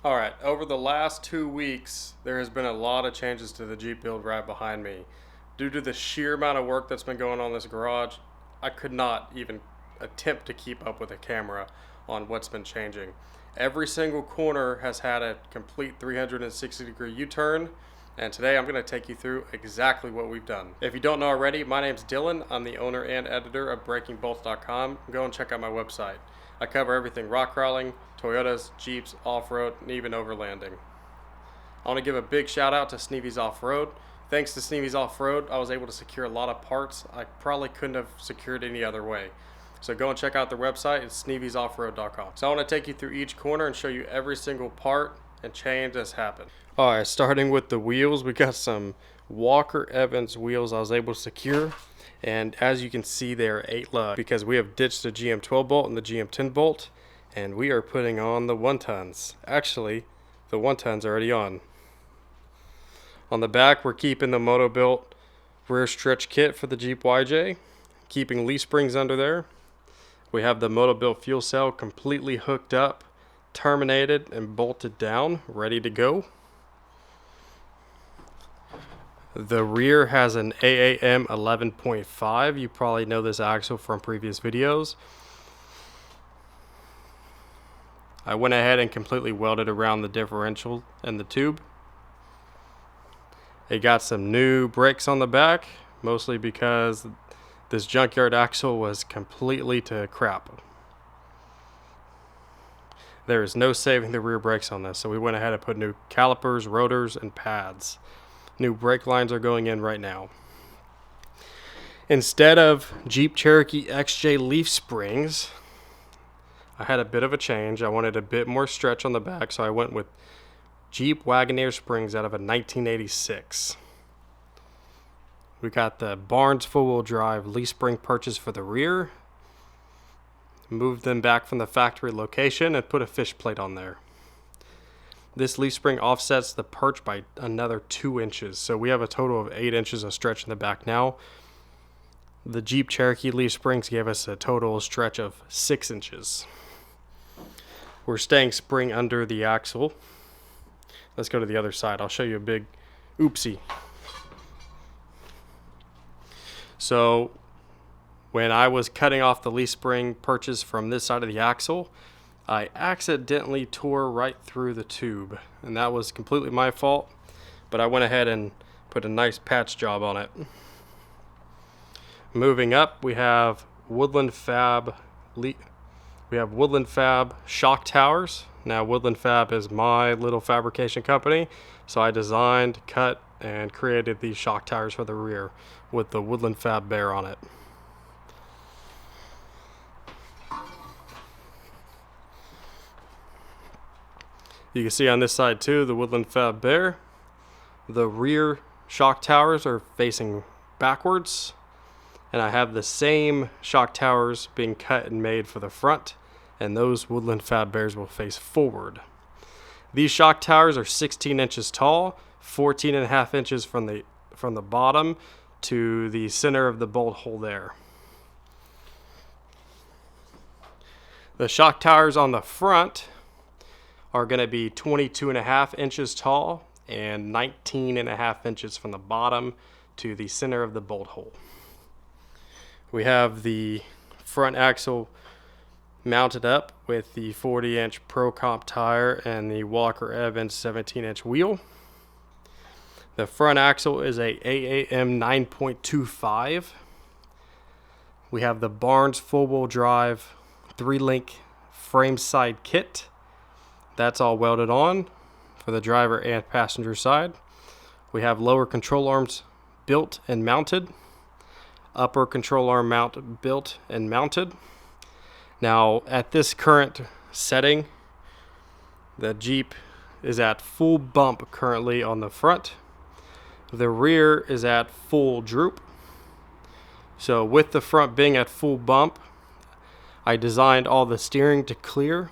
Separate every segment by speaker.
Speaker 1: Alright, over the last 2 weeks, there has been a lot of changes to the Jeep build right behind me. Due to the sheer amount of work that's been going on in this garage, I could not even attempt to keep up with a camera on what's been changing. Every single corner has had a complete 360-degree U-turn, and today I'm going to take you through exactly what we've done. If you don't know already, my name's Dylan. I'm the owner and editor of BreakingBolts.com. Go and check out my website. I cover everything rock crawling, Toyotas, Jeeps, off-road, and even overlanding. I want to give a big shout out to Sneevy's Off-Road. Thanks to Sneevy's Off-Road, I was able to secure a lot of parts I probably couldn't have secured any other way. So go and check out their website. It's sneevysoffroad.com. So I want to take you through each corner and show you every single part and change that's happened. Alright, starting with the wheels, we got some Walker Evans wheels I was able to secure. And as you can see, they're 8 lug because we have ditched the GM 12 bolt and the GM 10 bolt, and we are putting on the 1-tons. Actually, the 1-tons are already on. On the back, we're keeping the Motobilt rear stretch kit for the Jeep YJ, keeping leaf springs under there. We have the Motobilt fuel cell completely hooked up, terminated, and bolted down, ready to go. The rear has an AAM 11.5. You probably know this axle from previous videos. I went ahead and completely welded around the differential and the tube. It got some new brakes on the back, mostly because this junkyard axle was completely to crap. There is no saving the rear brakes on this, so we went ahead and put new calipers, rotors, and pads. New brake lines are going in right now. Instead of Jeep Cherokee XJ leaf springs, I had a bit of a change. I wanted a bit more stretch on the back, so I went with Jeep Wagoneer springs out of a 1986. We got the Barnes four-wheel drive leaf spring purchase for the rear. Moved them back from the factory location and put a fish plate on there. This leaf spring offsets the perch by another 2 inches, so we have a total of 8 inches of stretch in the back now. The Jeep Cherokee leaf springs gave us a total stretch of 6 inches. We're staying spring under the axle. Let's go to the other side. I'll show you a big oopsie. So when I was cutting off the leaf spring purchase from this side of the axle, I accidentally tore right through the tube, and that was completely my fault, but I went ahead and put a nice patch job on it. Moving up, we have Woodland Fab shock towers. Now Woodland Fab is my little fabrication company, so I designed, cut, and created these shock towers for the rear with the Woodland Fab bear on it. You can see on this side too, the Woodland Fab bear. The rear shock towers are facing backwards, and I have the same shock towers being cut and made for the front, and those Woodland Fab bears will face forward. These shock towers are 16 inches tall, 14.5 inches from the bottom to the center of the bolt hole there. The shock towers on the front are going to be 22.5 inches tall and 19.5 inches from the bottom to the center of the bolt hole. We have the front axle mounted up with the 40-inch Pro Comp tire and the Walker Evans 17-inch wheel. The front axle is a AAM 9.25. We have the Barnes four-wheel drive 3-link frame side kit. That's all welded on for the driver and passenger side. We have lower control arms built and mounted. Upper control arm mount built and mounted. Now at this current setting, the Jeep is at full bump currently on the front. The rear is at full droop. So with the front being at full bump, I designed all the steering to clear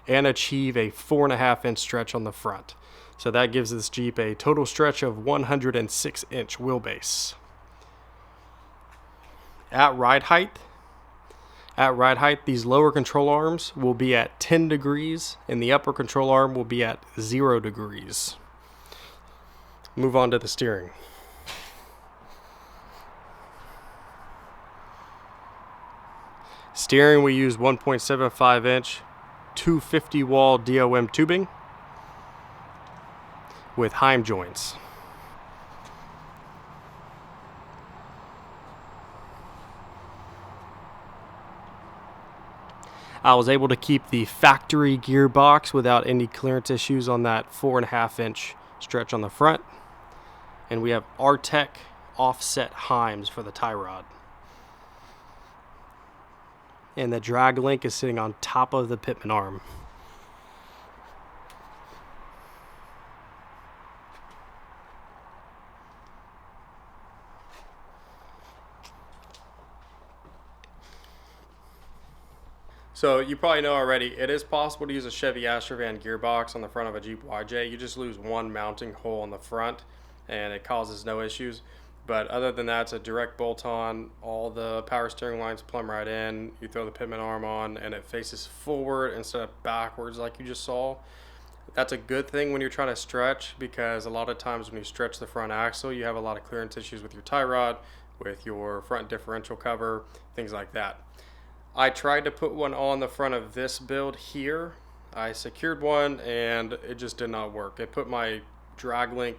Speaker 1: and achieve a 4.5 inch stretch on the front. So that gives this Jeep a total stretch of 106 inch wheelbase. At ride height, At ride height, these lower control arms will be at 10 degrees and the upper control arm will be at 0 degrees. Move on to the steering. Steering, we use 1.75 inch 250 wall DOM tubing with Heim joints. I was able to keep the factory gearbox without any clearance issues on that 4.5 inch stretch on the front. And we have Artec offset Heims for the tie rod. And the drag link is sitting on top of the pitman arm. So you probably know already, it is possible to use a Chevy Astrovan gearbox on the front of a Jeep YJ. You just lose one mounting hole on the front and it causes no issues. But other than that, it's a direct bolt on. All the power steering lines plumb right in. You throw the pitman arm on and it faces forward instead of backwards like you just saw. That's a good thing when you're trying to stretch, because a lot of times when you stretch the front axle, you have a lot of clearance issues with your tie rod, with your front differential cover, things like that. I tried to put one on the front of this build here. I secured one and it just did not work. It put my drag link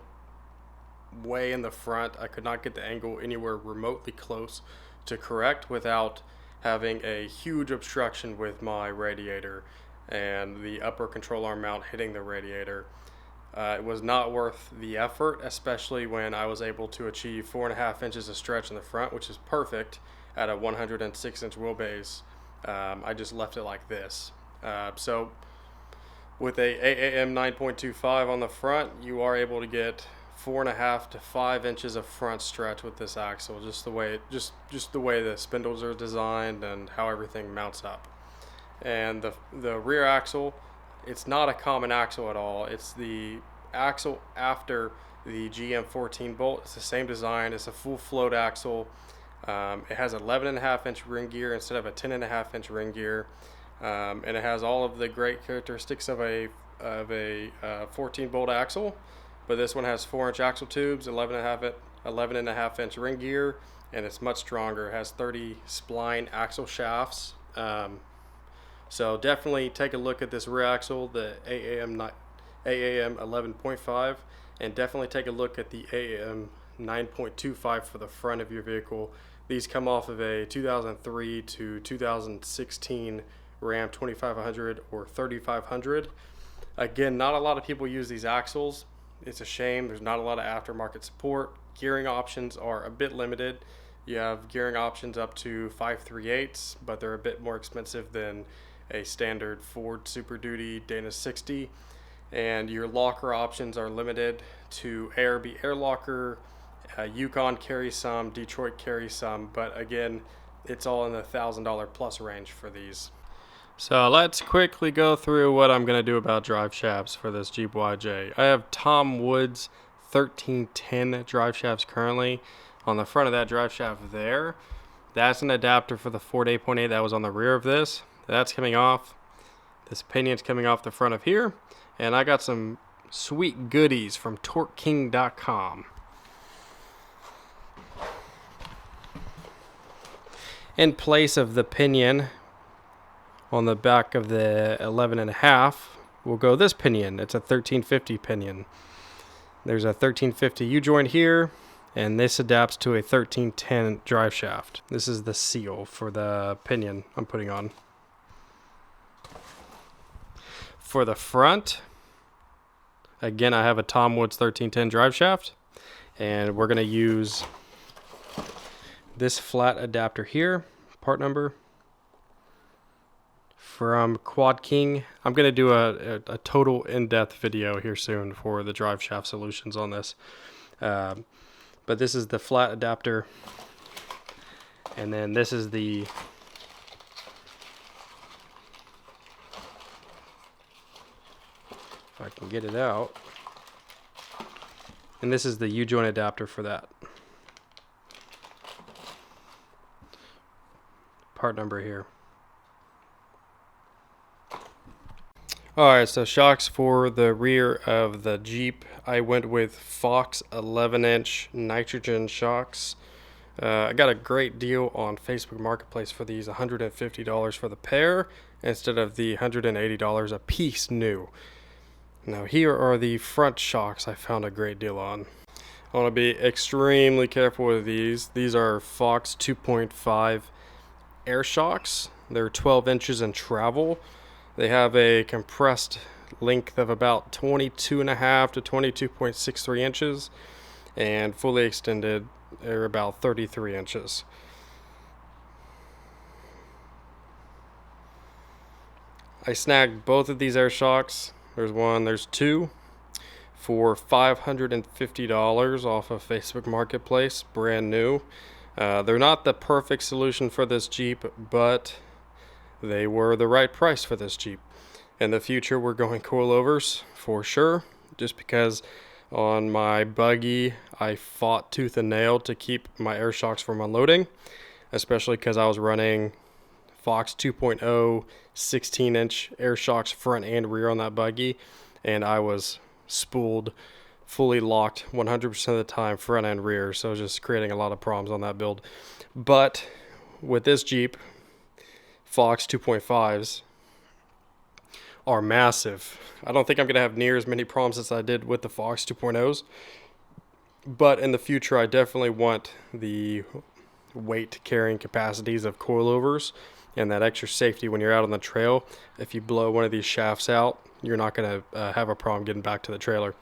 Speaker 1: way in the front. I could not get the angle anywhere remotely close to correct without having a huge obstruction with my radiator and the upper control arm mount hitting the radiator. It was not worth the effort, especially when I was able to achieve 4.5 inches of stretch in the front, which is perfect at a 106 inch wheelbase. I just left it like this. So with a AAM 9.25 on the front, you are able to get 4.5 to 5 inches of front stretch with this axle, just the way the way the spindles are designed and how everything mounts up. And the rear axle, it's not a common axle at all. It's the axle after the GM 14 bolt. It's the same design. It's a full float axle. It has 11.5 inch ring gear instead of a 10.5 inch ring gear, and it has all of the great characteristics of a 14 bolt axle, but this one has 4 inch axle tubes, 11.5 inch ring gear, and it's much stronger. It has 30 spline axle shafts. So definitely take a look at this rear axle, the AAM 11.5, and definitely take a look at the AAM 9.25 for the front of your vehicle. These come off of a 2003 to 2016 Ram 2500 or 3500. Again, not a lot of people use these axles. It's a shame. There's not a lot of aftermarket support. Gearing options are a bit limited. You have gearing options up to 5/3/8, but they're a bit more expensive than a standard Ford Super Duty Dana 60. And your locker options are limited to ARB air locker. Yukon carries some, Detroit carries some, but again, it's all in the $1,000 plus range for these. So let's quickly go through what I'm going to do about drive shafts for this Jeep YJ. I have Tom Woods 1310 drive shafts currently. On the front of that drive shaft there, that's an adapter for the Ford 8.8 that was on the rear of this. That's coming off. This pinion's coming off the front of here. And I got some sweet goodies from TorqueKing.com. In place of the pinion on the back of the 11.5, we'll go this pinion. It's a 1350 pinion. There's a 1350 U-joint here, and this adapts to a 1310 drive shaft. This is the seal for the pinion I'm putting on. For the front, again, I have a Tom Woods 1310 drive shaft, and we're going to use this flat adapter here, part number, from Quad King. I'm going to do a total in-depth video here soon for the drive shaft solutions on this. But this is the flat adapter, and then this is the if I can get it out, and this is the U-joint adapter for that. Part number here. Alright, so shocks for the rear of the Jeep. I went with Fox 11-inch nitrogen shocks. I got a great deal on Facebook Marketplace for these, $150 for the pair instead of the $180 a piece new. Now here are the front shocks I found a great deal on. I want to be extremely careful with these. These are Fox 2.5 air shocks. They're 12 inches in travel. They have a compressed length of about 22.5 to 22.63 inches, and fully extended they're about 33 inches. I snagged both of these air shocks. There's one, there's two, for $550 off of Facebook Marketplace, brand new. They're not the perfect solution for this Jeep, but they were the right price for this Jeep. In the future, we're going coilovers for sure, just because on my buggy, I fought tooth and nail to keep my air shocks from unloading, especially because I was running Fox 2.0 16-inch air shocks front and rear on that buggy, and I was spooled, fully locked 100% of the time, front and rear, so it was just creating a lot of problems on that build. But with this Jeep, Fox 2.5s are massive. I don't think I'm going to have near as many problems as I did with the Fox 2.0s, but in the future I definitely want the weight carrying capacities of coilovers and that extra safety when you're out on the trail. If you blow one of these shafts out, you're not going to have a problem getting back to the trailer.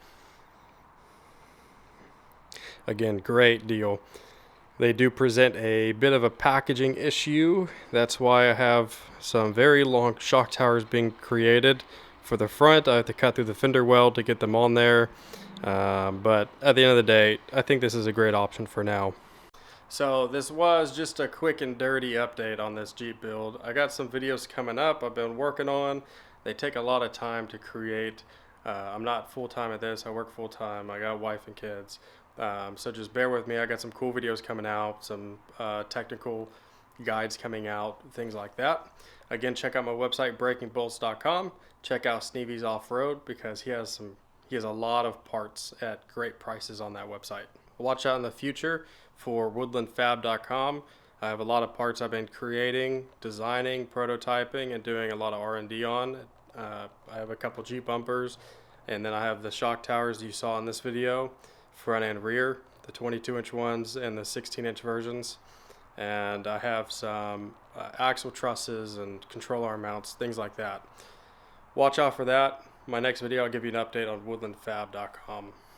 Speaker 1: Again, great deal. They do present a bit of a packaging issue. That's why I have some very long shock towers being created. For the front, I have to cut through the fender well to get them on there. But at the end of the day, I think this is a great option for now. So this was just a quick and dirty update on this Jeep build. I got some videos coming up I've been working on. They take a lot of time to create. I'm not full-time at this. I work full-time. I got a wife and kids. So just bear with me. I got some cool videos coming out, some technical guides coming out, things like that. Again, check out my website, breakingbolts.com. Check out Sneevy's Off-Road, because he has a lot of parts at great prices on that website. Watch out in the future for woodlandfab.com. I have a lot of parts I've been creating, designing, prototyping, and doing a lot of R&D on. I have a couple Jeep bumpers, and then I have the shock towers you saw in this video, front and rear, the 22-inch ones and the 16-inch versions. And I have some axle trusses and control arm mounts, things like that. Watch out for that. My next video, I'll give you an update on woodlandfab.com.